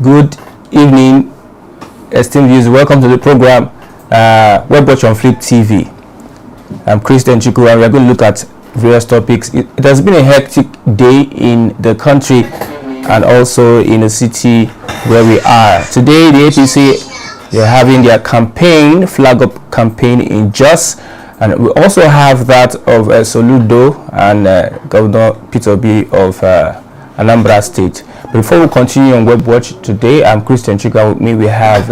Good evening, esteemed viewers. Welcome to the program Web Watch on Flip TV. I'm Christian Chiku, and we're going to look at various topics. It has been a hectic day in the country and also in the city where we are. Today, the APC, they're having their campaign, flag-up campaign in Jos, and we also have that of Soludo and Governor Obi of Anambra State. Before we continue on Web Watch today, I'm Christian Chiku. With me we have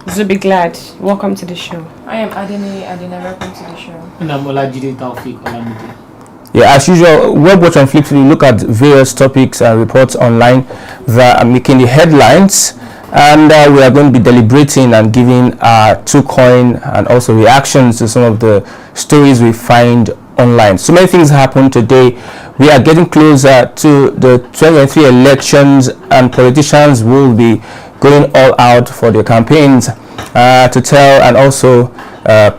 Zubi Glad. Welcome to the show. I am Adina. Welcome to the show. And I'm Olajide Taufik Olamide. Yeah, as usual, Web Watch on Flip TV, we look at various topics and reports online that are making the headlines, and we are going to be deliberating and giving our two coin and also reactions to some of the stories we find online. So many things happened today. We are getting closer to the 2023 elections, and politicians will be going all out for their campaigns to tell and also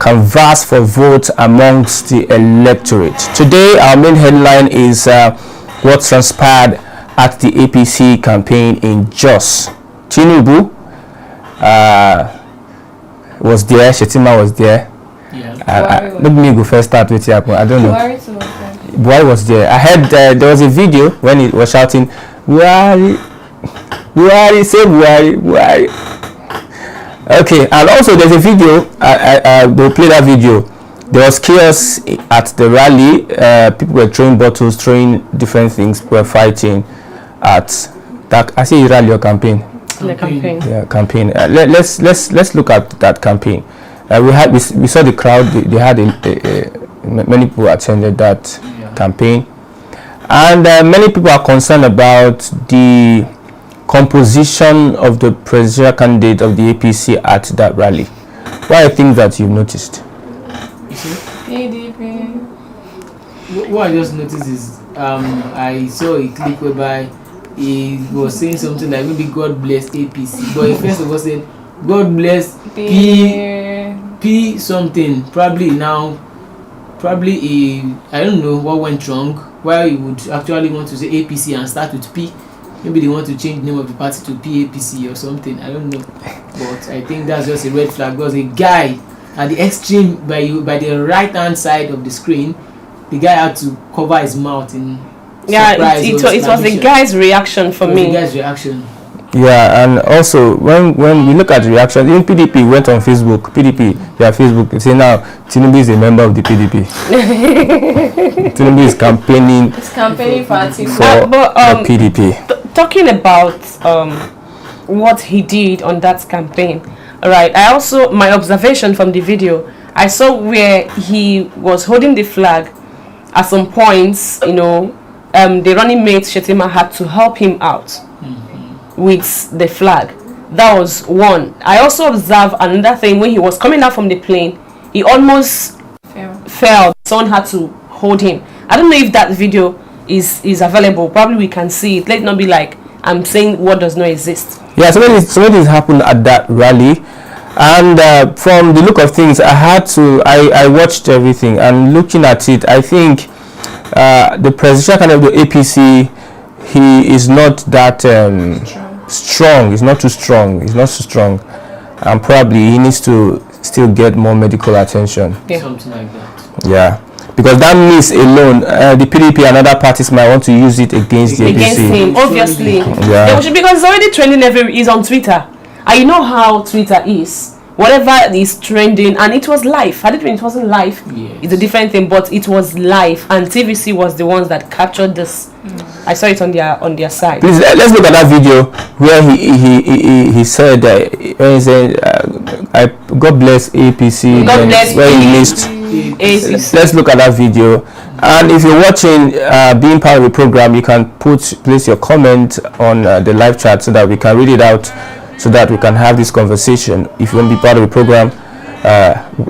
canvass for votes amongst the electorate. Today, our main headline is what transpired at the APC campaign in Jos. Tinubu was there, Shetima was there. Yeah. Let me go first start with you. I don't know. Buhari was there. I heard there was a video when he was shouting, Buhari, Buhari, say Buhari, Buhari. Okay, and also there's a video, they'll play that video. There was chaos at the rally. People were throwing bottles, throwing different things, people were fighting at that. I say rally or campaign? The campaign. Yeah, campaign. Let's look at that campaign. We saw the crowd. They had many people attended that campaign, and many people are concerned about the composition of the presidential candidate of the APC at that rally. What are things that you've noticed? PDP. What I just noticed is I saw a clip whereby he was saying something like maybe God bless APC, but he first of all said God bless P something. Probably I don't know what went wrong, why he would actually want to say APC and start with P. Maybe they want to change the name of the party to PAPC or something. I don't know. But I think that's just a red flag, because a guy at the extreme by the right hand side of the screen, the guy had to cover his mouth in surprise. It was the guy's reaction for me. The guy's reaction. Yeah, and also when we look at the reaction, even PDP went on Facebook. Their Facebook, they say now Tinubu is a member of the PDP. Tinubu is campaigning. It's campaigning for the PDP. Talking about what he did on that campaign, right? I also, my observation from the video, I saw where he was holding the flag. At some points, the running mate Shetima had to help him out with the flag. That was one. I also observed another thing. When he was coming out from the plane, he almost fell. Someone had to hold him. I don't know if that video is available. Probably we can see it. Let it not be like I'm saying what does not exist. Yeah, so many things happened at that rally, and from the look of things, I watched everything, and looking at it, I think the presidential candidate of the APC, he is not that strong. He's not too strong. He's not so strong, and probably he needs to still get more medical attention. Yeah. Something like that. Yeah, because that miss alone, the PDP and other parties might want to use it against the APC. Against him, obviously. Yeah. Because it's already trending everywhere. Is on Twitter. And you know how Twitter is. Whatever is trending, and it was live. I didn't mean it wasn't live. Yes. It's a different thing, but it was live, and TVC was the ones that captured this. I saw it on their side. Please, let's look at that video where he said when he said God bless APC. God bless where he missed. APC. Let's look at that video, and if you're watching, being part of the program, you can place your comment on the live chat so that we can read it out, so that we can have this conversation. If you want to be part of the program,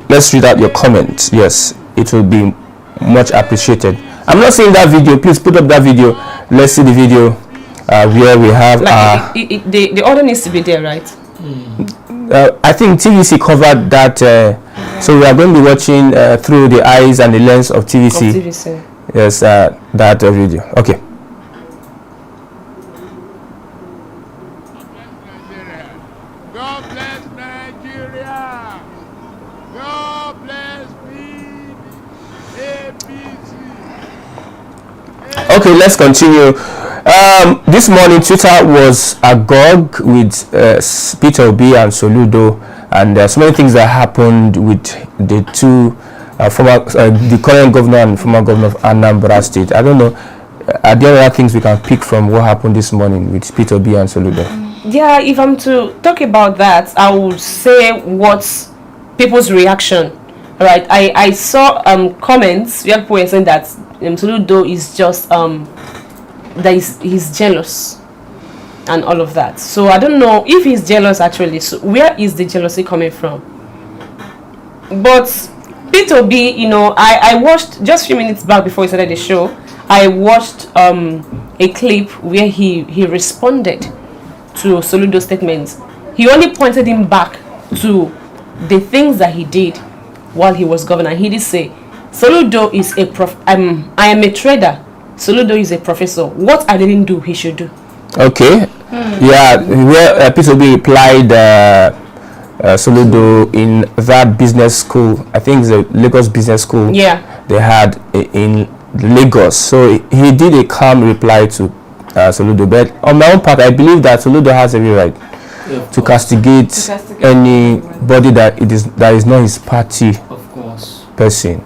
let's read out your comments. Yes, it will be much appreciated. I'm not seeing that video. Please put up that video. Let's see the video where we have the order needs to be there, right? I think TVC covered that, so we are going to be watching through the eyes and the lens of TVC. Yes, that video. Okay. God bless Nigeria. God bless APC. Okay, let's continue. This morning, Twitter was agog with Peter Obi and Soludo, and so many things that happened with the two the current governor and former governor of Anambra State. I don't know. Are there other things we can pick from what happened this morning with Peter Obi and Soludo? Yeah, if I'm to talk about that, I would say what's people's reaction. All right, I saw comments where people were saying that Soludo is just that he's jealous and all of that. So I don't know if he's jealous actually. So where is the jealousy coming from? But Peter Obi, you know, I watched just a few minutes back before we started the show. I watched a clip where he responded to Soludo's statements. He only pointed him back to the things that he did while he was governor. He did say, Soludo is I am a trader. Soludo is a professor. What I didn't do, he should do. Okay. Yeah, where Peter Obi replied Soludo in that business school, I think it's a Lagos business school. Yeah. They had in Lagos. So he did a calm reply to Soludo. But on my own part, I believe that Soludo has every right to castigate anybody that is not his party person.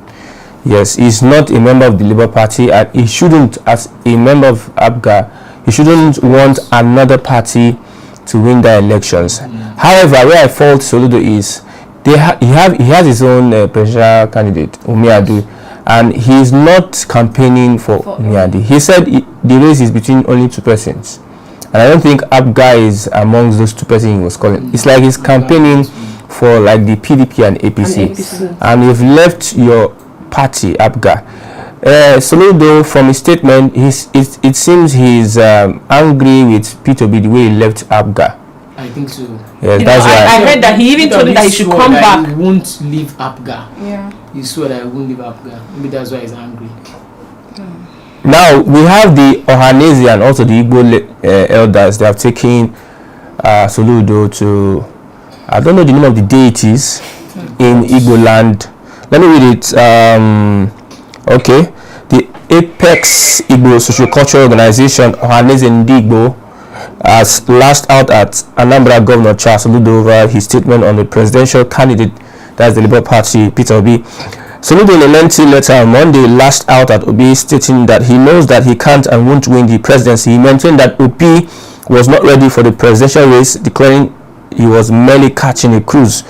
Yes, he's not a member of the Labour Party, and he shouldn't, as a member of APGA, he shouldn't want another party to win the elections. However, where I fault Soludo is he has his own presidential candidate, Umiadu, and he is not campaigning for Umiadu. He said the race is between only two persons, and I don't think APGA is amongst those two persons he was calling. It's like he's campaigning for like the PDP and APC, and you've left your party APGA. Soludo, from his statement, it seems he's angry with Peter Obi the way he left APGA. I think so. Yes, that's right. I heard that he even told him that he should come back. He won't leave APGA. Yeah. He swore that he won't leave APGA. Maybe that's why he's angry. Now we have the Ohanese and also the Igbo elders. They have taken Soludo to, I don't know the name of the deities in Igbo land. Let me read it. Okay. The Apex Igbo Sociocultural Organization, Ohanese Ndigbo, has lashed out at Anambra Governor Charles Soludo over his statement on the presidential candidate, that's the Labour Party, Peter Obi. Soludo, in a lengthy letter on Monday, lashed out at Obi, stating that he knows that he can't and won't win the presidency. He maintained that Obi was not ready for the presidential race, declaring he was merely catching a cruise.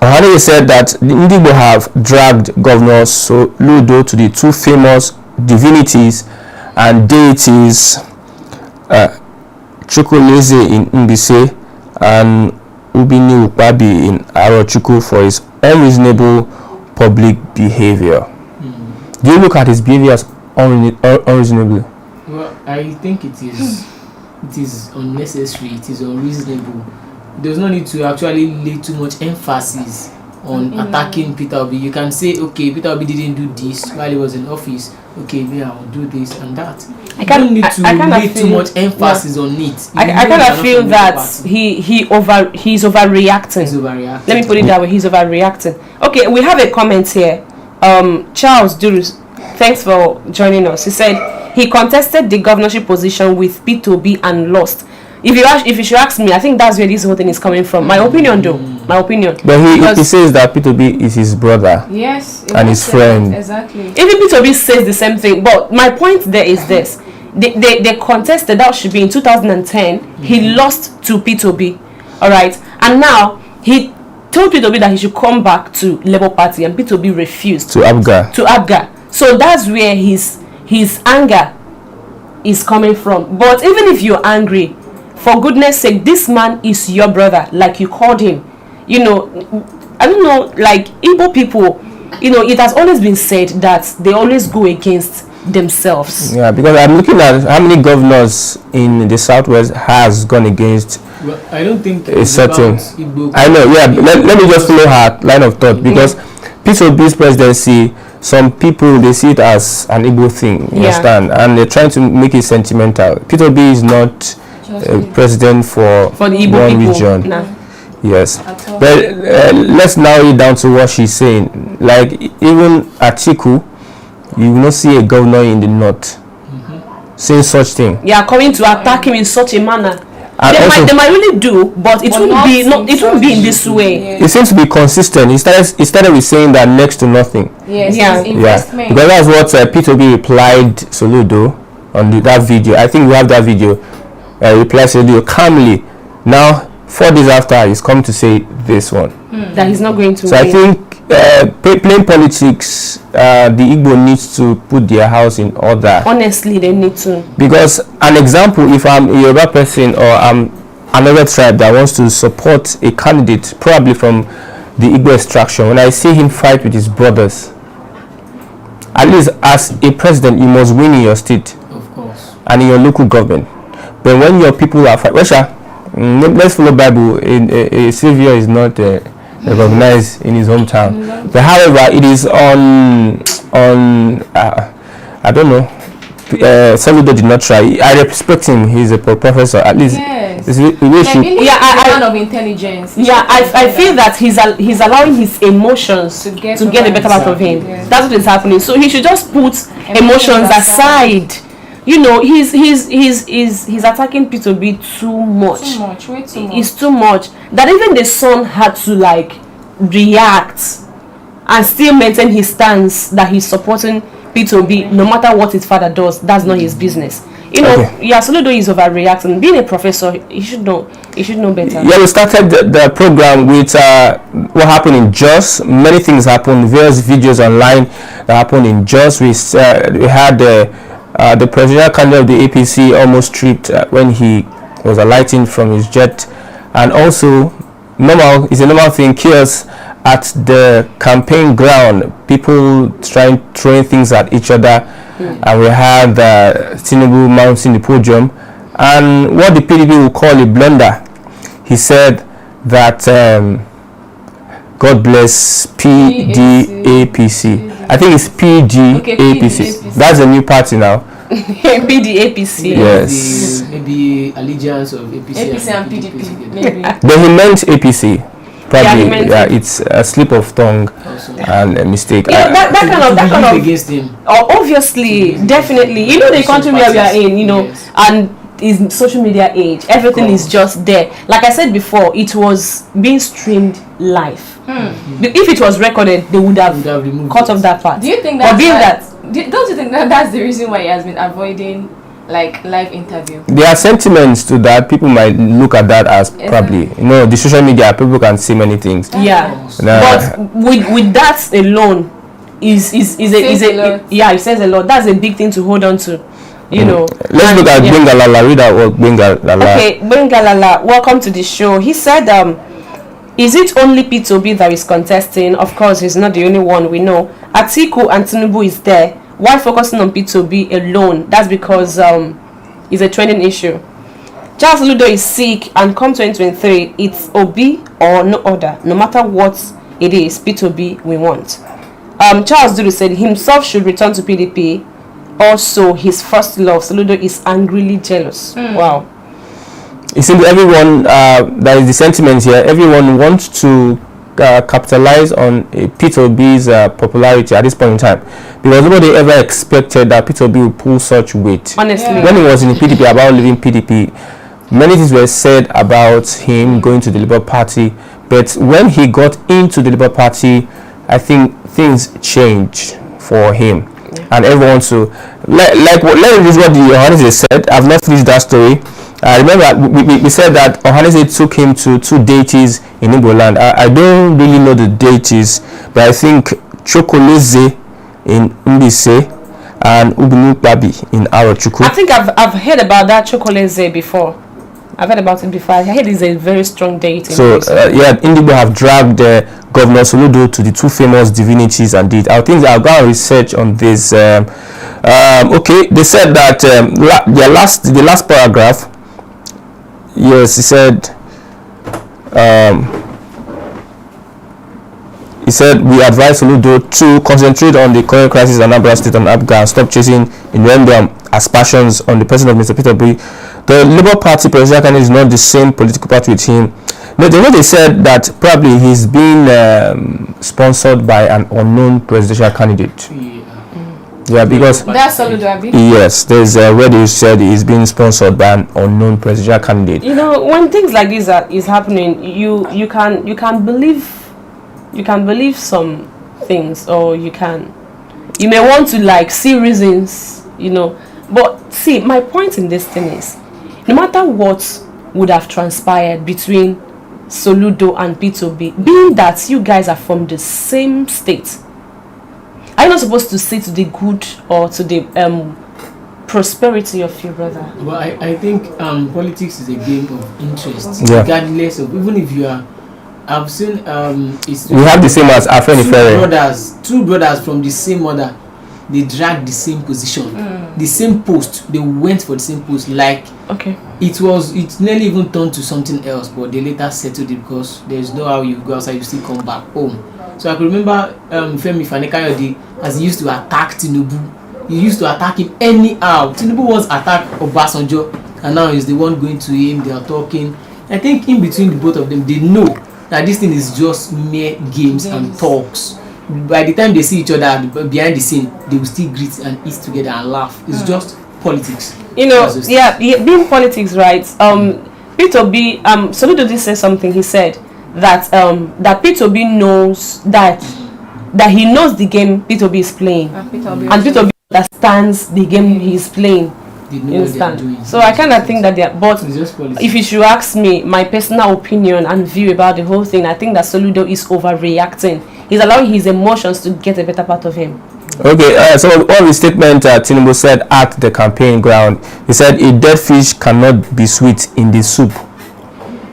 Ohanese said that the Ndigbo have dragged Governor Soludo to the two famous divinities and deities, Chukwuleze in Mbise and Ubini Ukpabi in Arochukwu, for his unreasonable public behavior. Do you look at his behavior as unreasonable? Well, I think it is unnecessary, it is unreasonable. There's no need to actually lay too much emphasis on attacking Peter Obi. You can say, okay, Peter Obi didn't do this while he was in office. Okay, maybe I will do this and that. I don't need to lay too much emphasis on it. I kind of feel that he's overreacting. He's overreacting. Let me put it that way. He's overreacting. Okay, we have a comment here. Charles Durus, thanks for joining us. He said he contested the governorship position with Peter Obi and lost. If you should ask me, I think that's where this whole thing is coming from. My opinion, though. My opinion. But he says that Peter Obi is his brother. Yes. And his friend. Exactly. Even Peter Obi says the same thing. But my point there is this. They contested, that should be in 2010. He lost to Peter Obi. Alright. And now, he told Peter Obi that he should come back to Labour Party. And Peter Obi refused. To APGA. So that's where his anger is coming from. But even if you're angry, for goodness sake, this man is your brother, like you called him. You know, I don't know, like Igbo people, you know, it has always been said that they always go against themselves. Yeah, because I'm looking at how many governors in the southwest has gone against. Well, I don't think a certain. I know, yeah. Let me just follow her line of thought, because Peter Obi's presidency, some people, they see it as an Igbo thing, you understand, and they're trying to make it sentimental. Peter Obi is not president for the Igbo one people. region. Nah. Yes, but let's narrow it down to what she's saying. Like even Atiku, you will not see a governor in the north saying such thing. Yeah, coming to attack him in such a manner. And They might really do, but it won't be in this way. Yeah. it seems to be consistent. He started with saying that next to nothing. Yes, Yeah. it's investment. Because that's what P2B replied Soludo on that video. I think we have that video. Replied Soludo calmly. Now 4 days after, he's come to say this one. That he's not going to So win. I think playing politics, the Igbo needs to put their house in order. Honestly, they need to. Because an example, if I'm a Yoruba person or I'm another tribe that wants to support a candidate, probably from the Igbo extraction, when I see him fight with his brothers, at least as a president, you must win in your state Of course. and in your local government. But when your people are fighting, let's follow Bible. A savior is not recognized in his hometown. But however, it is on I don't know. Soludo did not try. I respect him. He's a professor. At least, Yes. we should. Yeah, I- man of intelligence. Yeah, I feel that he's allowing his emotions to get the better part of him. Yes. That's what is happening. So he should just put emotions aside. You know, he's attacking P2B too much. Too much, way too much. It's too much that even the son had to like react and still maintain his stance that he's supporting P2B no matter what his father does. That's not his business. You know, Okay. yeah, Soludo is overreacting. Being a professor, he should know better. Yeah, we started the program with what happened in Jos. Many things happened. Various videos online that happened in Jos. We had the presidential candidate of the APC almost tripped when he was alighting from his jet, and also it's a normal thing. Chaos at the campaign ground. People throwing things at each other. And we had Tinubu mounting the podium, and what the PDP will call a blunder. He said that God bless PDAPC. I think it's PDAPC. That's a new party now. PDAPC. Yes. Maybe allegiance of APC and PDP, maybe. But he meant APC. Probably, he meant it's a slip of tongue Also. and a mistake. You know, that kind of against him. obviously, definitely. You know, the country where we are in, you know, Yes. and is social media age. Everything is just there. Like I said before, it was being streamed live. But if it was recorded, they would have removed cut it. off that part. Do you think But that's being why- that don't you think that's the reason why he has been avoiding like live interview? There are sentiments to that. People might look at that as probably, the social media, people can say many things. yeah. But with that alone is Says a lot. yeah, it says a lot. That's a big thing to hold on to. You know. Let's look at yeah. Bengalala. Read out what Bengalala. Okay, Bengalala, welcome to the show. He said, is it only P2B that is contesting? Of course, he's not the only one, we know. Atiku and Tinubu is there. Why focusing on P2B alone? That's because it's a trending issue. Charles Ludo is sick, and come 2023, it's Obi or no other. No matter what it is, P2B we want. Charles Dudu said himself should return to PDP. Also, his first love, Soludo, is angrily jealous. Wow. It seems everyone, that is the sentiment here, everyone wants to capitalize on P2B's popularity at this point in time, because nobody ever expected that P2B would pull such weight. Honestly. When he was in the PDP, about leaving PDP, many things were said about him going to the Labour Party, but when he got into the Labour Party, I think things changed for him. And everyone to let me read what the Ohanese said. I've not finished that story. Remember, we said that Ohanese took him to 2 deities in Igbo land. I don't really know the deities, but I think Chokoleze in Mbise and Ubunukbabi in Arochukwu. I think I've heard about that Chocolate before. I've heard about it before. I heard it's a very strong deity. So Indigo have dragged Governor Soludo to the 2 famous divinities and did. I think I'll go and research on this. Okay, they said that the last paragraph. Yes, he said. He said we advise Soludo to concentrate on the current crisis in Anambra State and Abga, stop chasing innuendo aspersions on the person of Mr. Peter B. the Labour Party presidential candidate is not the same political party with him. No, they said that probably he's being sponsored by an unknown presidential candidate. Yeah, because That's Soludo, Abi? yes, there's where they said he's being sponsored by an unknown presidential candidate. You know, when things like this is happening, you can believe some things, or you may want to like see reasons, you know. But see, my point in this thing is, no matter what would have transpired between Soludo and P2B, being that you guys are from the same state, are you not supposed to see to the good or to the prosperity of your brother? Well, I think politics is a game of interest, Yeah. regardless of, even if you are. I've seen it's We have the same as Afeni Ferry. two brothers from the same mother. They dragged the same position, the same post. They went for the same post. Like Okay. it nearly even turned to something else, but they later settled it because there's no how you go outside, you still come back home. So I can remember Femi Fani-Kayode, as he used to attack Tinubu. He used to attack him anyhow. Tinubu once attacked Obasanjo, and now he's the one going to him. They are talking. I think in between the both of them, they know that this thing is just mere games and talks. By the time they see each other behind the scene, they will still greet and eat together and laugh. It's just politics. You know, being politics, right? P2B, Soludo did say something. He said that that P2B knows that he knows the game P2B is playing, and P2B understands the game he's playing. They know You what they are understand? doing. So I kind of think that they are, but It's just politics. if you should ask me my personal opinion and view about the whole thing, I think that Soludo is overreacting. He's allowing his emotions to get a better part of him. Okay, so all the statement Tinubu said at the campaign ground, he said a dead fish cannot be sweet in the soup.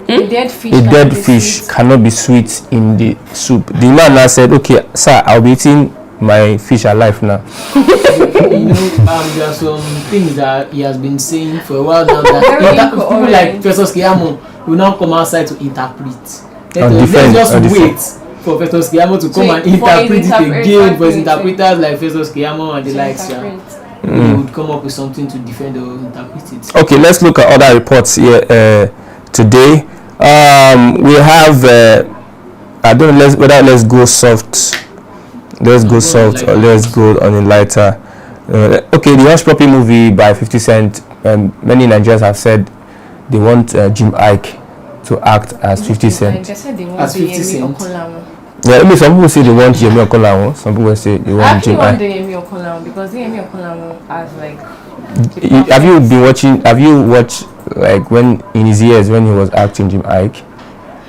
A dead fish. A cannot dead be fish sweet. cannot be sweet in the soup. The man now said, okay, sir, I'll be eating my fish alive now. You know, there are some things that he has been saying for a while now that Very people like incoherent. Festus Keyamo will now come outside to interpret. And Let's defend, just and defend. wait for Festus Keyamo to come and For interpret his it again for his interpreter. interpreters like Festus Keyamo and the To likes. Yeah. interpret. They would come up with something to defend or interpret it. Okay, let's look at other reports here today. We have I don't know whether let's go soft. Let's go soft or let's go on a lighter. Okay, the Hushpuppi movie by 50 Cent. Many Nigerians have said they want Jim Ike to act as 50 Cent. They said they want As 50 Yemi Cent. Okonlawon. Yeah, I mean, some people say they want Yemi Okonlawon. Some people say they I want actually Jim want Ike. the Yemi Okonlawon because the Yemi Okonlawon has like. Have you been watching? Have you watched like when in his years when he was acting Jim Ike?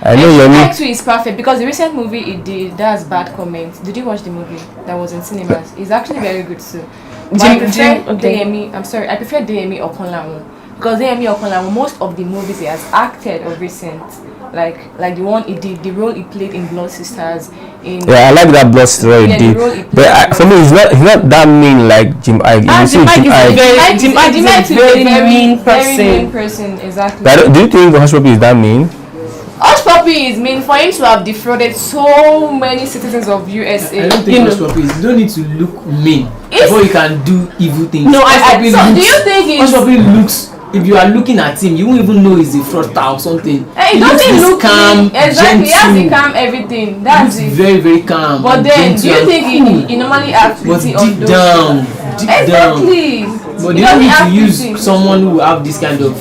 I know Yemi. Actually, it's perfect because the recent movie he did, that's Bad Comments. Did you watch the movie that was in cinemas? It's actually very good too. But I prefer Deyemi. I'm sorry, I prefer Deyemi Okonlawon because Deyemi Okonlawon, most of the movies he has acted of recent, like the one he did, the role he played in Blood Sisters. Yeah, I like that Blood Sister he did. But for me, he's not that mean like Jim Ike. If you see Jim Ike, Jim Ike is a very mean person. Very mean person, exactly. but do you think Hushpuppi is that mean? Hushpuppi is mean for him to have defrauded so many citizens of USA. I don't think Hushpuppi is. You don't need to look mean before you can do evil things. No, Hushpuppi so do looks- you think he's... Hushpuppi looks. If you are looking at him, you won't even know he's a fraudster or something. He looks doesn't this look calm, exactly. He has to gentle. calm everything. He That's looks it. very, very calm. But and then, do gentle you and think cool. he normally acts But pretty on deep those? down, Exactly. But He you don't doesn't need act to use pretty. someone who have this kind of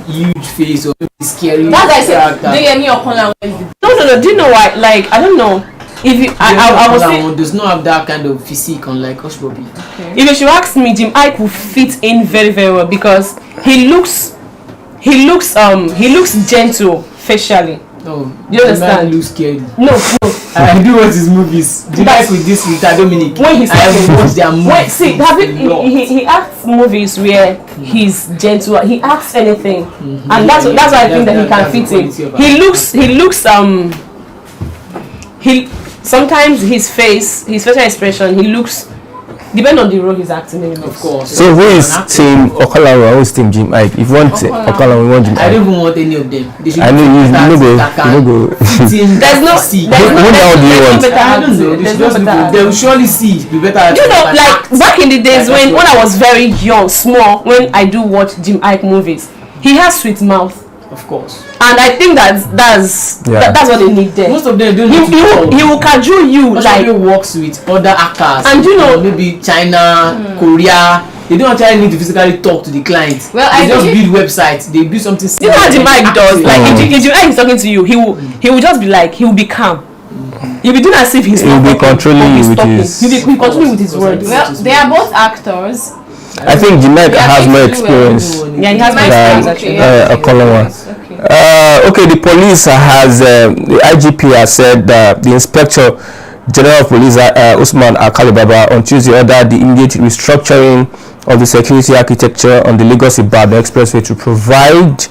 huge face or scary That's why I said character. Deyemi Okonlawon is the No. Do you know why? Like, I don't know. If you, I was saying, does not have that kind of physique unlike Hushpuppi. if you should ask me, Jim Ike will fit in very, very well because he looks gentle facially. No, You understand? The man looks scary. No. I do watch his movies. Do you That's- like with this with Dominic? When he's I have watched their movies. Wait, see, have a lot. he acts movies where he's gentle. He acts anything, and that's why I think that he can fit in. He looks he sometimes his facial expression, he looks depend on the role he's acting in. Of course. So who is An actor. Team Okonlawon? Who is Team Jim Ike? If you want Okonlawon, you want Jim I Ike. don't even want any of them. They should I know you no go. There's no Who now do you want? better I don't know. acting. They There's should no just better look. They will surely see. Be better. You know, like back in the days Like when I was very young, small, when I do watch Jim Ike movies, He has sweet mouth. Of course. And I think that's what they need there. Most of them don't he will cajole you. Most like of them works with other actors. And you know, maybe China, Korea. They don't actually need to physically talk to the client. Well, they just build websites. They build something. You know how the mic does. Like if the mic is talking to you, he will just be like, he will be calm. He'll be doing as if he's not. He'll be controlling you with his. He'll be controlling with his words. Well, they are both actors. I think the mic has more experience. Yeah, he has more experience actually. Okay, the police has the IGP has said that the Inspector General of Police Usman Akalibaba on Tuesday ordered the immediate restructuring of the security architecture on the Lagos-Ibadan expressway to provide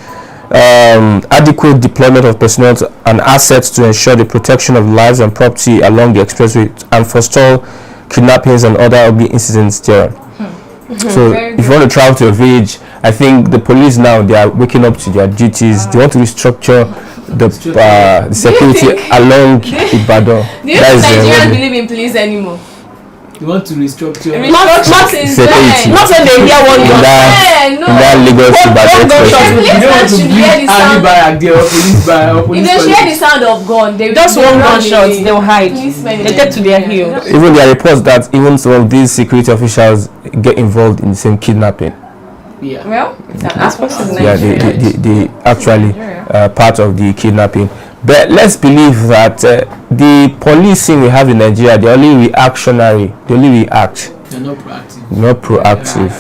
adequate deployment of personnel and assets to ensure the protection of lives and property along the expressway and forestall kidnappings and other ugly incidents there. So if you want to travel to a village, I think the police now, they are waking up to their duties. They want to restructure the security along Ibadan. Do you think Nigerians believe in police anymore? You want to restructure? Not when they hear one gun. In that Lagos Ibadan expressway. You don't want to bring army barrack there or police barrack or police. If they hear the sound of gun, they just one gunshot, they will hide. They take to their heels. Even there are reports that even some of these security officials get involved in the same kidnapping. Yeah. Well, they actually part of the kidnapping. But let's believe that the policing we have in Nigeria, they're only reactionary. They only react. They're not proactive. Not proactive.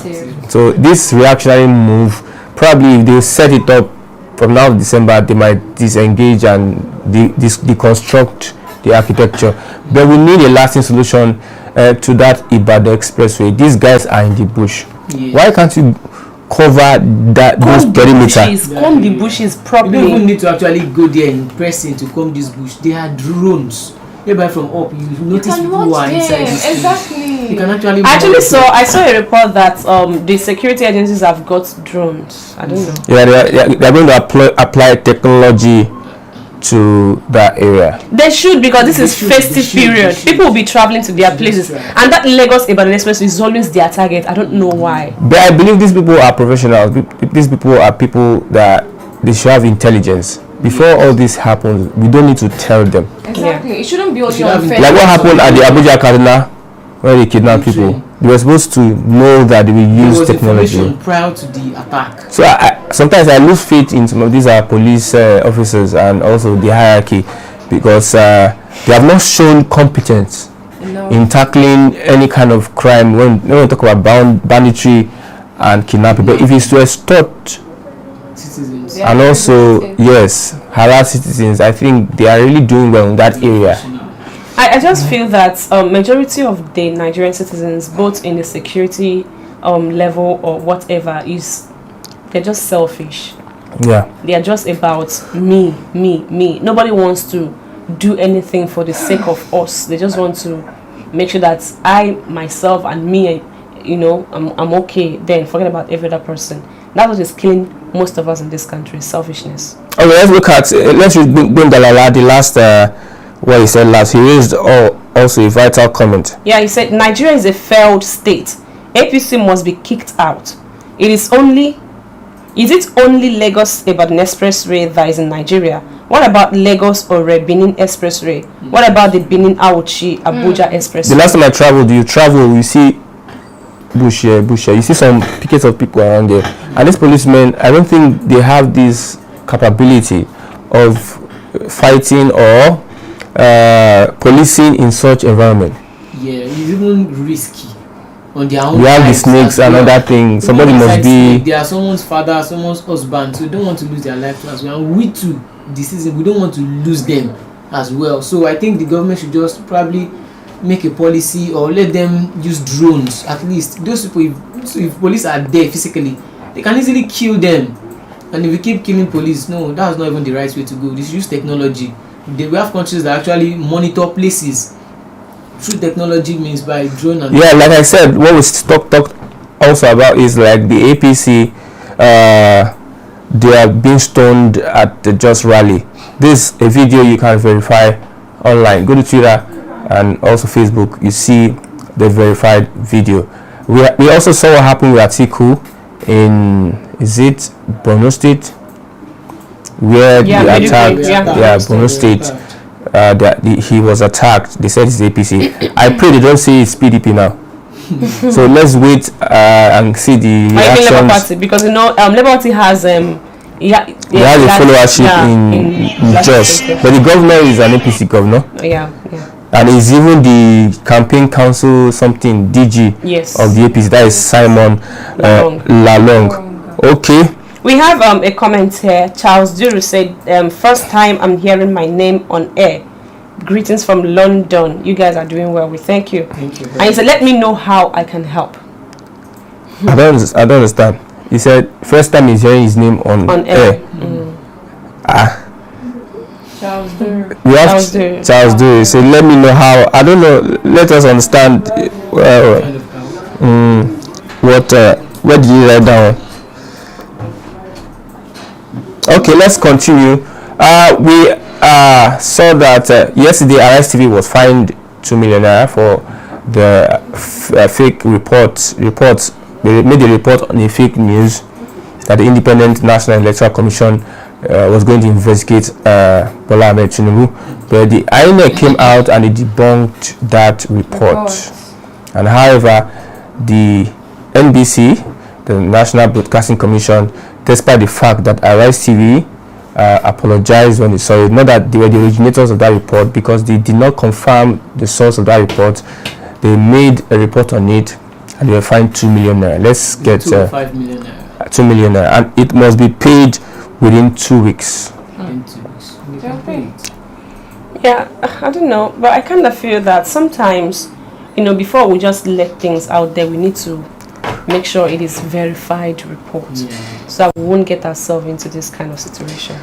So this reactionary move, probably if they set it up from now to December, they might disengage and deconstruct the architecture. But we need a lasting solution to that Ibadan expressway. These guys are in the bush. Yes. Why can't you cover those perimeters? Comb the bushes properly. You don't even need to actually go there in person to comb this bush. They are drones. Maybe from up, you notice people who are inside this exactly. You can actually. I saw a report that the security agencies have got drones. I don't know. Yeah, they're going to apply technology to that area. They should, because this is festive period. People will be traveling to their places, and that Lagos Ibadan Express is always their target. I don't know why. But I believe these people are professionals. These people are people that they should have intelligence. Before all this happens, we don't need to tell them. Exactly. It shouldn't be only unfair. Like what happened at the Abuja Kaduna, where they kidnapped people. They were supposed to know that they will use technology prior to the attack. So sometimes I lose faith in some of these police officers and also the hierarchy, because they have not shown competence in tackling any kind of crime when we talk about banditry and kidnapping. But if it's to extort citizens and also harass citizens, I think they are really doing well in that area. I just feel that majority of the Nigerian citizens, both in the security level or whatever, they're just selfish. Yeah. They are just about me. Nobody wants to do anything for the sake of us. They just want to make sure that I, myself, and me, I'm okay. Then forget about every other person. That's what is killing most of us in this country: selfishness. Okay, let's look at let's bring Dalala, the last what he said last. He raised also a vital comment. Yeah, he said Nigeria is a failed state. APC must be kicked out. Is it only Lagos Ibadan Expressway that is in Nigeria? What about Lagos or Benin Expressway? What about the Benin Auchi Abuja Expressway? The last time I traveled, you see bush here. You see some pickets of people around there. And these policemen, I don't think they have this capability of fighting or policing in such environment. Yeah, it's even risky on their own. We have the snakes and other things. Somebody must be. They are someone's father, someone's husband, so they don't want to lose their life as well. And we too, we don't want to lose them as well. So I think the government should just probably make a policy or let them use drones. At least those people, if police are there physically, they can easily kill them. And if we keep killing police, no, that's not even the right way to go. They should use technology. We have countries that actually monitor places through technology, means by drone and like I said, what we talked also about is like the APC, they are being stoned at the Jos rally. This a video you can verify online. Go to Twitter and also Facebook, you see the verified video. We also saw what happened with Atiku in is it Borno State, where the attack, Borno State, he was attacked. They said it's APC. I pray they don't say it's PDP now. So let's wait and see the reactions. Labour Party, because Labour Party has he has a followership in Jos, but the governor is an APC governor. And he's even the campaign council something DG of the APC. That is Simon Lalong. Okay. We have a comment here. Charles Duru said, first time I'm hearing my name on air. Greetings from London. You guys are doing well. We thank you. Thank you. And he said, let me know how I can help. I don't understand. He said, first time he's hearing his name on air. Charles Duru. We have Charles Duru. So let me know how. I don't know. Let us understand where did you write down? Okay, let's continue. We saw that yesterday RSTV was fined 2 million naira for the fake reports. They made a report on a fake news that the Independent National Electoral Commission was going to investigate Bola Ahmed Tinubu, but the INEC came out and it debunked that report. And however, the NBC, the National Broadcasting Commission, despite the fact that RSTV apologized when they saw it, not that they were the originators of that report, because they did not confirm the source of that report. They made a report on it and they were fined 2 million naira. Let's get 5 million naira. 2 million naira, and it must be paid within 2 weeks. In 2 weeks. Yeah, I don't know, but I kind of feel that sometimes, before we just let things out there, we need to make sure it is verified report, so that we won't get ourselves into this kind of situation.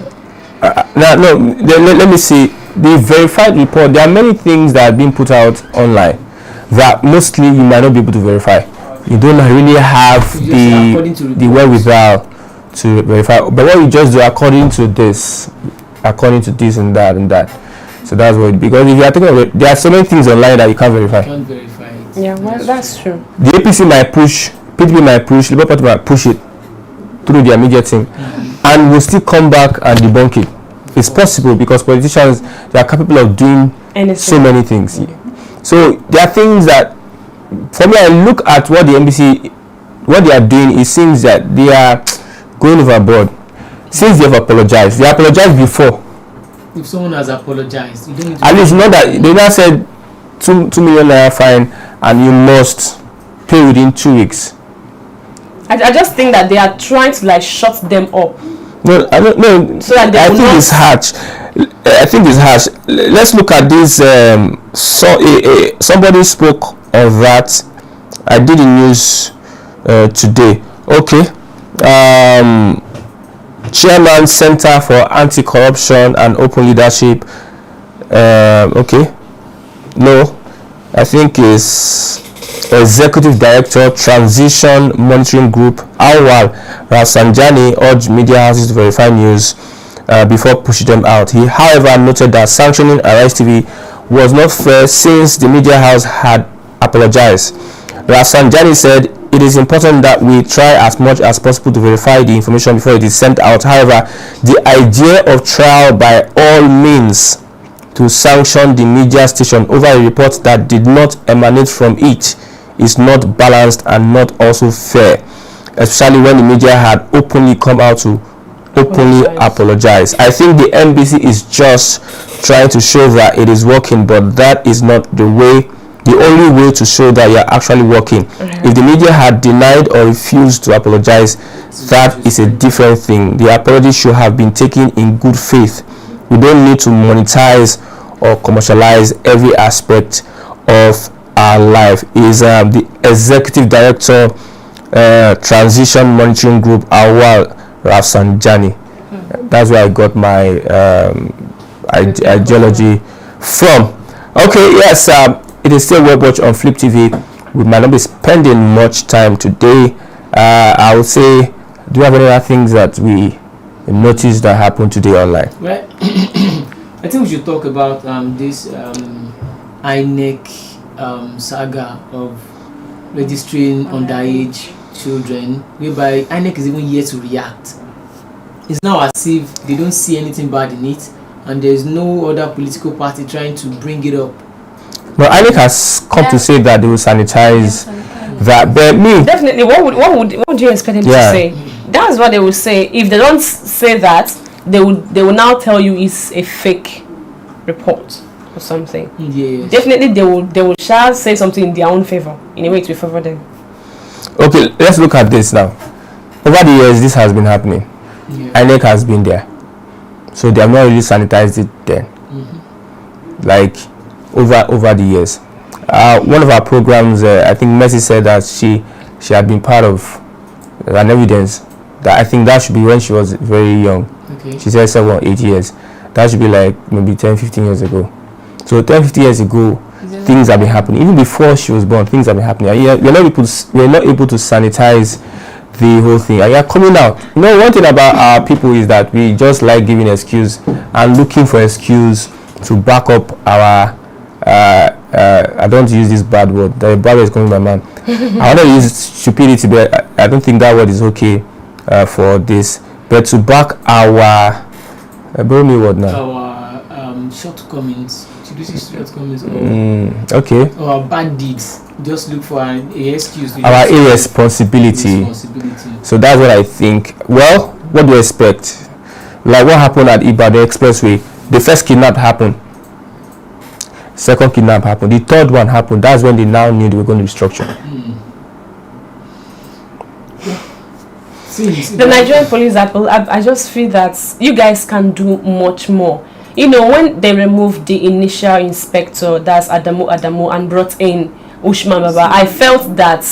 Let me see the verified report. There are many things that are being put out online that mostly you might not be able to verify. You don't really have the wherewithal to verify, but what you just do according to this and that. So that's what, because if you are talking about, there are so many things online that you can't verify. Yeah, well, that's true. The APC might push, PDP might push, Labour Party might push it through their media team, and will still come back and debunk it. It's possible, because politicians, they are capable of doing so many things. So there are things that, for me, I look at what the NBC, what they are doing. It seems that they are going overboard. Since they have apologized, they apologized before. If someone has apologized, you don't need to. At least not that they now said 2 million naira fine and you must pay within 2 weeks. I just think that they are trying to shut them up. No, I don't know. So that I think it's harsh. Let's look at this. Somebody spoke of that. I did the news today. Okay. Chairman Center for Anti-Corruption and Open Leadership. Okay. No, I think is Executive Director, Transition Monitoring Group, Awal Rafsanjani, urged media houses to verify news before pushing them out. He, however, noted that sanctioning RSTV was not fair since the media house had apologized. Rafsanjani said, it is important that we try as much as possible to verify the information before it is sent out. However, the idea of trial by all means to sanction the media station over a report that did not emanate from it is not balanced and not also fair, especially when the media had openly come out to openly apologize. I think the NBC is just trying to show that it is working, but that is not the only way to show that you are actually working. If the media had denied or refused to apologize, that is a different thing. The apology should have been taken in good faith. We don't need to monetize or commercialize every aspect of our life. Is the Executive Director, Transition Monitoring Group, Awal Rafsanjani. That's where I got my ideology from. Okay, yes, it is still Web Watch on Flip TV. We might not be spending much time today. I would say, do you have any other things that we noticed that happened today online? Well, I think we should talk about this INEC saga of registering underage children, whereby INEC is even yet to react. It's now as if they don't see anything bad in it, and there's no other political party trying to bring it up. But INEC has come to say that they will sanitize that. But me, definitely, what would you expect them to say? That's what they will say. If they don't say that, they will now tell you it's a fake report or something. Yes. Definitely, they will shall say something in their own favor, in a way to favor them. Okay, let's look at this now. Over the years, this has been happening. INEC has been there, so they have not really sanitized it then. Like over the years. One of our programs, I think Mercy said that she had been part of an evidence that I think that should be when she was very young. Okay. She said 7 or 8 years. That should be like maybe 10-15 years ago. So 10-15 years ago, things have been happening. Even before she was born, things have been happening. We're not able to sanitize the whole thing. And you're coming out. You know, one thing about our people is that we just like giving excuse and looking for excuse to back up our I don't use this bad word. The bad word is coming by man. I want to use stupidity, but I don't think that word is okay for this. But to back our borrow me word now. Our shortcomings. Should we say shortcomings? Okay. Or our bad deeds. Just look for an excuse. Our irresponsibility. So that's what I think. Well, what do you expect? Like what happened at Ibadan Expressway? The first kidnap happened. Second kidnap happened. The third one happened. That's when they now knew they were going to restructure. The Nigerian police, I just feel that you guys can do much more. You know, when they removed the initial inspector, that's Adamu, and brought in Hushpuppi, I felt that,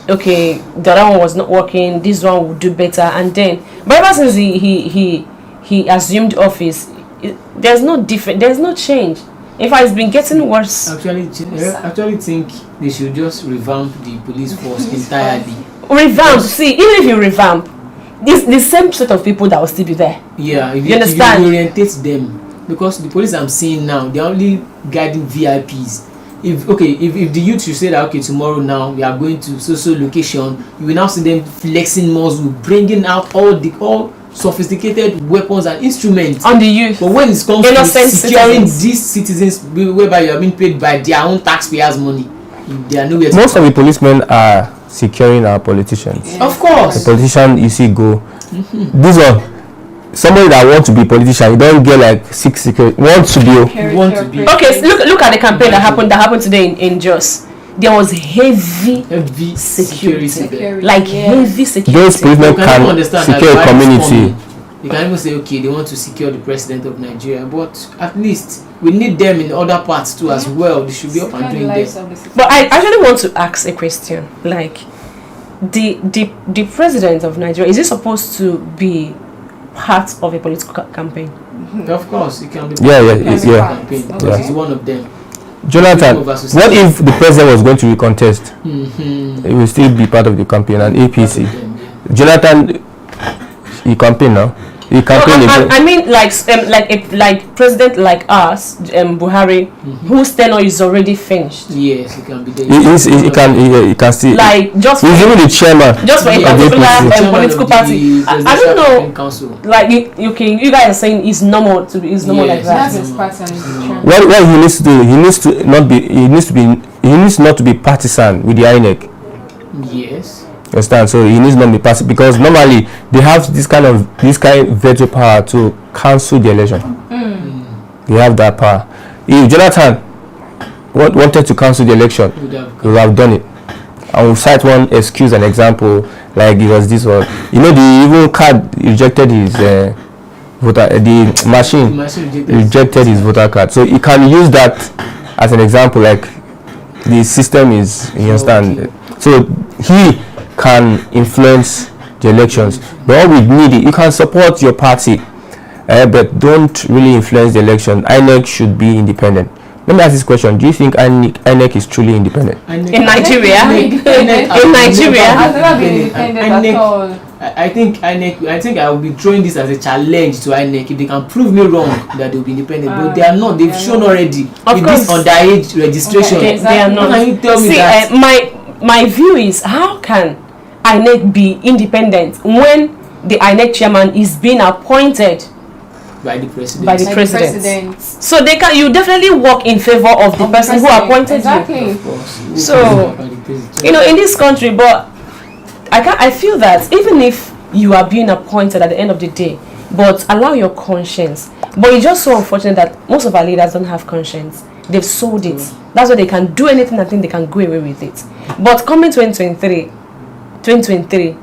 okay, the other one was not working, this one would do better. And then, but ever since he assumed office, there's no change. In fact, it's been getting worse. Actually think they should just revamp the police force entirely. Revamp. See, even if you revamp, it's the same set of people that will still be there. Yeah, if you understand? You orientate them, because the police I'm seeing now, they're only guiding VIPs. If the youth should say that, okay, tomorrow now we are going to so location, you will now see them flexing muscle, bringing out all sophisticated weapons and instruments on the youth. But when it comes to securing these citizens, whereby you are being paid by their own taxpayers' money, they are nowhere. Most of the policemen are securing our politicians. Yeah. Of course. The politician you see go. This one, somebody that wants to be a politician, you don't get like 6 security. Want to be. Okay, look at the campaign that happened today in Jos. There was heavy security. Like heavy security. Those policemen can secure a community. You can even say, okay, they want to secure the president of Nigeria, but at least we need them in other parts too as well. They should be up and doing this. But I actually want to ask a question. Like, the president of Nigeria, is he supposed to be part of a political campaign? Of course, it can be. Campaign because he's one of them. Jonathan, what if the president was going to recontest? He will still be part of the campaign and APC. Jonathan, he campaign now. He campaign. I mean, like president like us, Buhari, whose tenure is already finished. Yes, he can be there. He can still. Like just he's even the chairman. Just for a particular political party. I don't know. Like you guys are saying it's normal to be. It's normal like that. That's his pattern. What he needs to do, he needs not to be partisan with the INEC. Yes. Understand? So he needs not be partisan, because normally they have this kind of veto power to cancel the election. They have that power. If Jonathan wanted to cancel the election, he would have done it. I will cite one excuse, an example, like it was this one. You know, the evil card rejected his voter. The machine rejected his voter card. So you can use that as an example. Like the system is, you understand. Okay. So he can influence the elections. But all we need, you can support your party, but don't really influence the election. INEC should be independent. Let me ask this question: do you think INEC is truly independent? In Nigeria? In Nigeria? I've never been independent at all. I think I will be throwing this as a challenge to INEC. If they can prove me wrong that they will be independent, but they are not. They've shown already with this underage registration. They are not. How can you tell me that? My view is, how can INEC be independent when the INEC chairman is being appointed by the president? By the president. So they can. You definitely work in favor of the person who appointed you. Of course. So in this country, but I feel that even if you are being appointed at the end of the day, but allow your conscience. But it's just so unfortunate that most of our leaders don't have conscience. They've sold it. That's why they can do anything. I think they can go away with it. But coming 2023,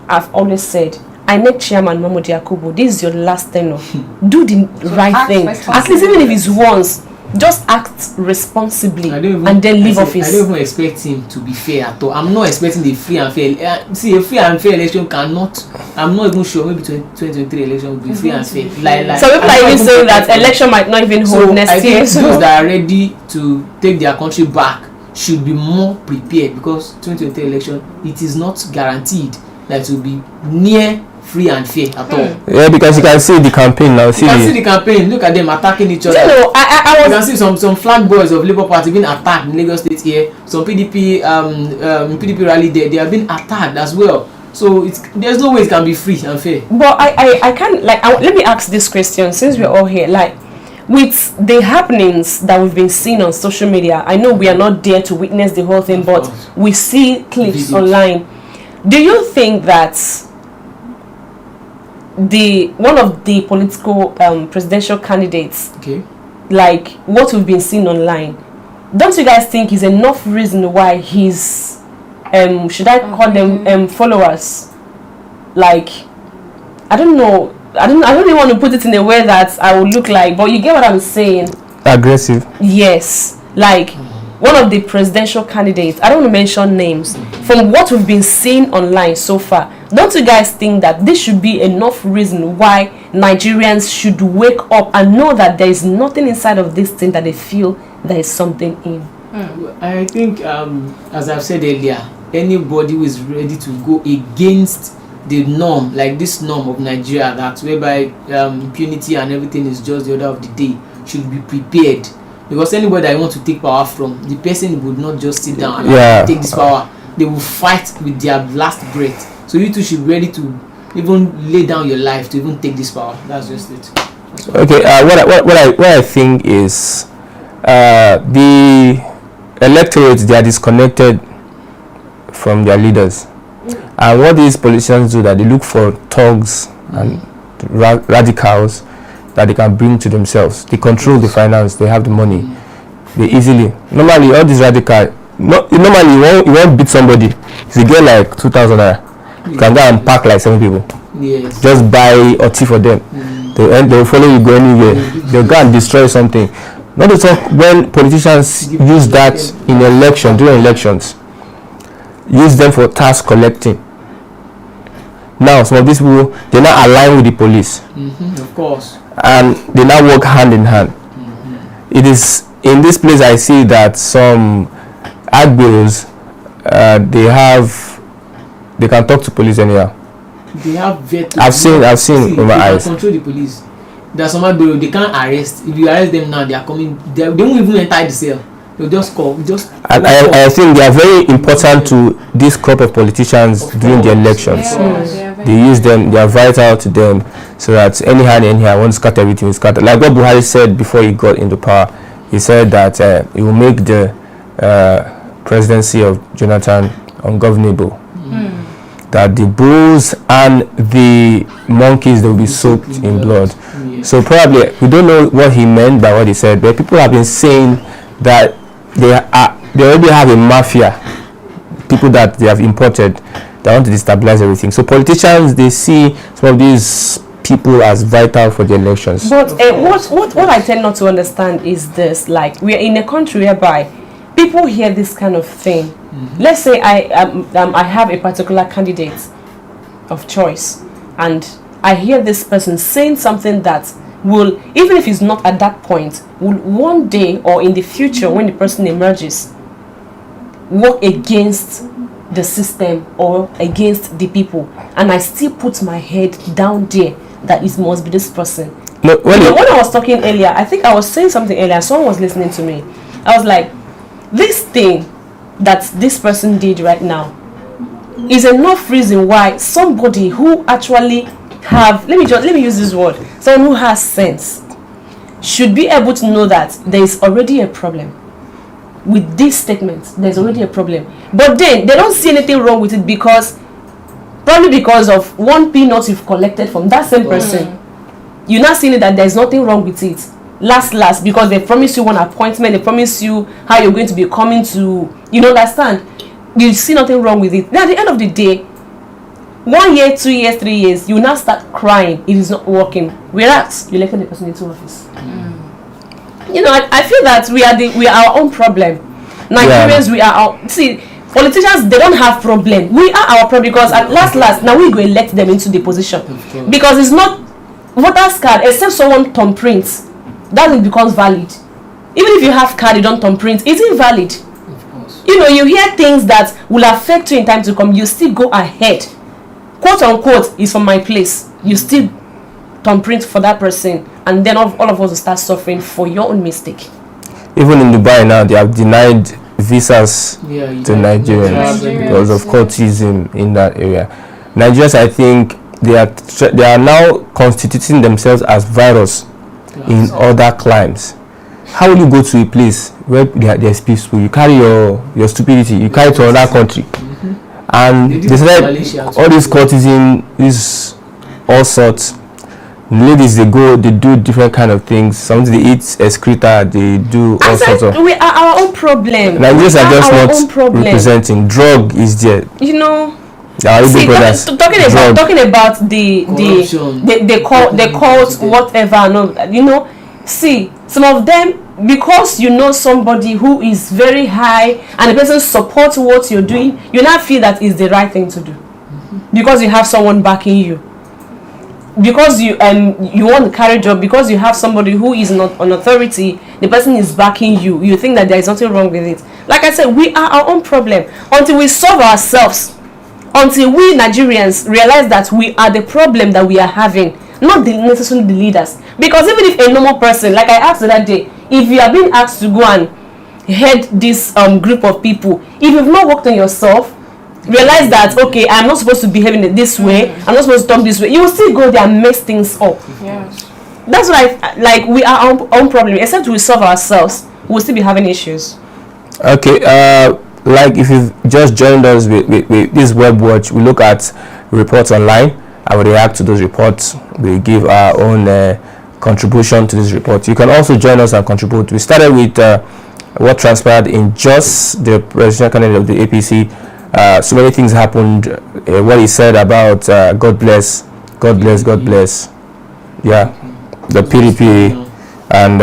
I've always said, INEC chairman Mahmoud Yakubu, this is your last tenure. Do the right thing. At least even if it's once, just act responsibly and then leave office. I don't even expect him to be fair at all. I'm not expecting the free and fair. See, a free and fair election cannot. I'm not even sure. Maybe 2023 election will be free and fair. Like, so people are even saying that election might not even hold next year. So those that are ready to take their country back should be more prepared, because 2023 election, it is not guaranteed that it will be near free and fair at all. Yeah, because you can see the campaign now. You can see the campaign. Look at them attacking each other. You know, you can see some flag boys of Labour Party being attacked in Lagos State here. Some PDP PDP rally there, they have been attacked as well. So there's no way it can be free and fair. But I can't, like, let me ask this question since we're all here. Like, with the happenings that we've been seeing on social media, I know we are not there to witness the whole thing, but we see clips online. Do you think that one of the political presidential candidates, like what we've been seeing online, don't you guys think is enough reason why his should I call them followers, like, I don't know, I don't even want to put it in a way that I would look like, but you get what I'm saying? Aggressive. Yes, like one of the presidential candidates, I don't want to mention names, from what we've been seeing online so far, don't you guys think that this should be enough reason why Nigerians should wake up and know that there is nothing inside of this thing that they feel there is something in? I think, as I've said earlier, anybody who is ready to go against the norm, like this norm of Nigeria, that whereby impunity and everything is just the order of the day, should be prepared. Because anybody that wants to take power from, the person would not just sit down and take this power. They will fight with their last breath. So you two should be ready to even lay down your life to even take this power. That's just it. Okay. What I think is the electorate, they are disconnected from their leaders, and what these politicians do, that they look for thugs and radicals that they can bring to themselves. They control the finance, they have the money, they easily. Normally, all these radical, normally you won't beat somebody. If you get like 2,000 naira, you can go and pack like 7 people. Yes. Just buy or tea for them. They'll follow you go anywhere. They'll go and destroy something. Not to talk when politicians use that in during elections, use them for tax collecting. Now some of these people, they now align with the police. Of course. And they now work hand in hand. It is in this place I see that some admirals, they can talk to police anyhow. They have veto. I've seen with my eyes. They control the police. There's some admirals, they can't arrest. If you arrest them now, they are coming. They won't even enter the cell. They'll just call. And I think they are very important to this crop of politicians during the elections. They use them, they are vital to them, so that anyhow won't scatter everything, scatter. Like what Buhari said before he got into power, he said that he will make the presidency of Jonathan ungovernable. That the bulls and the monkeys, they will be soaked in blood. So probably we don't know what he meant by what he said, but people have been saying that they already have a mafia, people that they have imported, that want to destabilize everything. So politicians, they see some of these people as vital for the elections. But what I tend not to understand is this: like, we are in a country whereby people hear this kind of thing. Let's say I have a particular candidate of choice, and I hear this person saying something that will, even if it's not at that point, will one day or in the future, when the person emerges, work against the system or against the people, and I still put my head down there that it must be this person. No, when I was talking earlier, I think I was saying something earlier, someone was listening to me. I was like, this thing that this person did right now, is enough reason why somebody who actually have, let me use this word, someone who has sense should be able to know that there is already a problem with this statement. There's already a problem, but then they don't see anything wrong with it probably because of one peanut you've collected from that same person. You're not seeing that there's nothing wrong with it. Last, because they promise you one appointment, they promise you how you're going to be coming to, you understand? You see nothing wrong with it. Now, at the end of the day, 1 year, 2 years, 3 years, you now start crying. It is not working. Whereas you elected the person into office. I feel that we are our own problem. Nigerians, we are our. See, politicians, they don't have problem. We are our problem because at last, now we go elect them into the position because it's not voters card except someone thumbprints. That it becomes valid. Even if you have card, you don't thumbprint, it's invalid. You hear things that will affect you in time to come, you still go ahead. Quote unquote is from my place. You still thumbprint for that person, and then all of us will start suffering for your own mistake. Even in Dubai now, they have denied visas to Nigerians because of courtism in that area. Nigerians, I think, they are now constituting themselves as virus in other climes. How will you go to a place where there's peaceful? You carry your stupidity, you carry it to another country, and they said all this courtism is all sorts. Ladies, they do different kind of things. Sometimes they eat excreta, they do all sorts of. We are our own problem. Nigerians are just not representing. Drug is there. See, talking about the cult, whatever. No, see, some of them, because somebody who is very high and the person supports what you're doing, you now feel that is the right thing to do because you have someone backing you. Because you want to carry job, because you have somebody who is not an authority, the person is backing you. You think that there is nothing wrong with it. Like I said, we are our own problem until we solve ourselves. Until we Nigerians realize that we are the problem that we are having, not necessarily the leaders. Because even if a normal person, like I asked that day, if you are being asked to go and head this group of people, if you've not worked on yourself, realize that okay, I'm not supposed to behave in this way, I'm not supposed to talk this way, you will still go there and mess things up. Yes. That's what I like. We are our own problem. Except we solve ourselves, we'll still be having issues. Okay, like if you've just joined us with this web watch, we look at reports online and we react to those reports. We give our own contribution to this report. You can also join us and contribute. We started with what transpired in Jos, the presidential candidate of the APC. So many things happened. What he said about God bless, yeah, the PDP and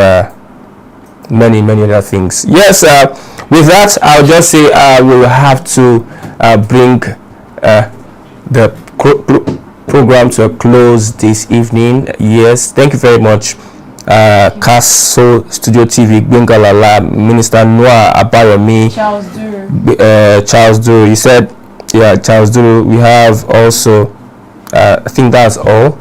many other things. Yes. With that, I'll just say we will have to bring the program to a close this evening. Yes, thank you very much, Castle Studio TV, Bengalala, Minister Noah Abayomi, Charles Duru. You said, yeah, Charles Duru. We have also, I think that's all.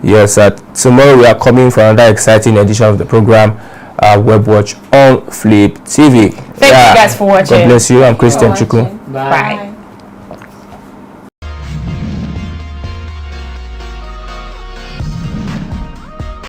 Yes, tomorrow we are coming for another exciting edition of the program. Web Watch on Flip TV. Thank you guys for watching. God bless you. I'm Christian Chukwu. Bye.